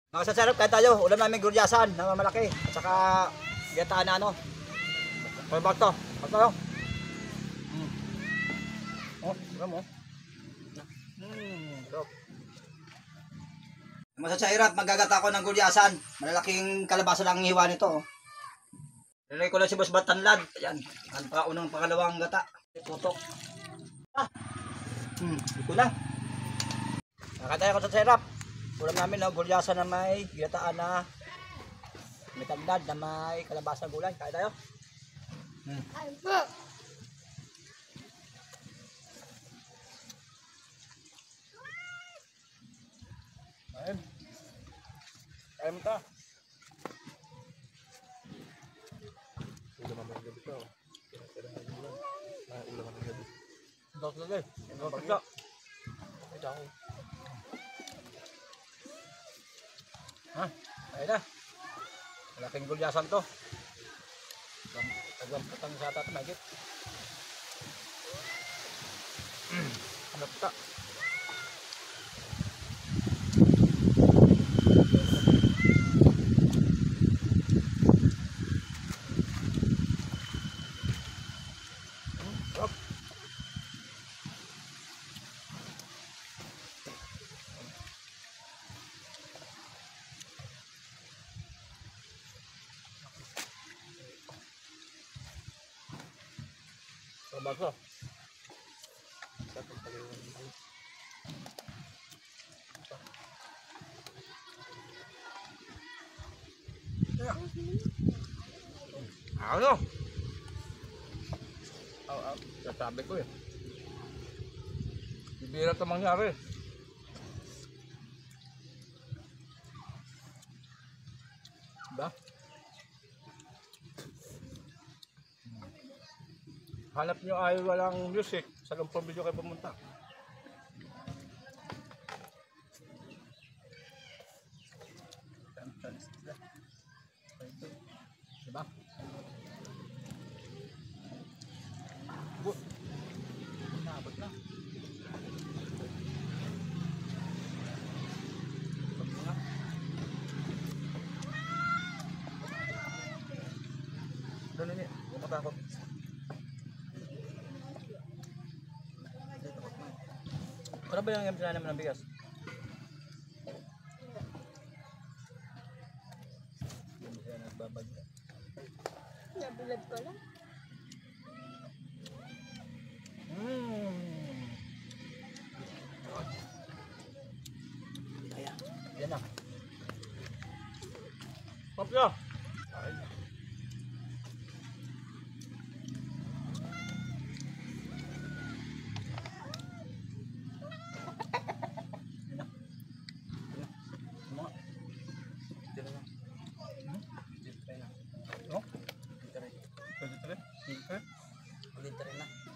Mga sasarap, kahit tayo, ulam namin guryasan na malaki. At saka, gataan na ano. Kaya bak to. Bak to. Oh, alam mo. Sarap. Mga sasarap, magagata ko ng guryasan. Malalaking kalabasa lang ang hiwa nito. Lalagay ko lang si Boss Batanlad. Ayan, ang unang pangalawang gata. Tutok. Ito lang. Nakataya ko sa sarap. Ulam namin na gulyasan na may ginataan na may tanlad na may kalabasa gulay. Kaya tayo. Ayun. Kaya mo ta. Ulam naman gabi ko. Ulam naman gabi. Dok lagi. Dok pagka. Ito ako. Ha? Ayun na. Malaking gulyasan to. Taglamputang sa atat magit. Ano ta? Stop. Bago. Ano? Sasabi ko eh. Bibira ito mangyari. Diba? Hanap nyo ay walang music. Sa lumpong video kayo pumunta. Diba? Naabot na. Doon ini, huwag matakot. Ano ba yung sila naman ng bigas? Hindi sila nagbabagay. Nabulag ko lang. Ayan. Ayan na. Popyo! Ay. Ulit na rin na.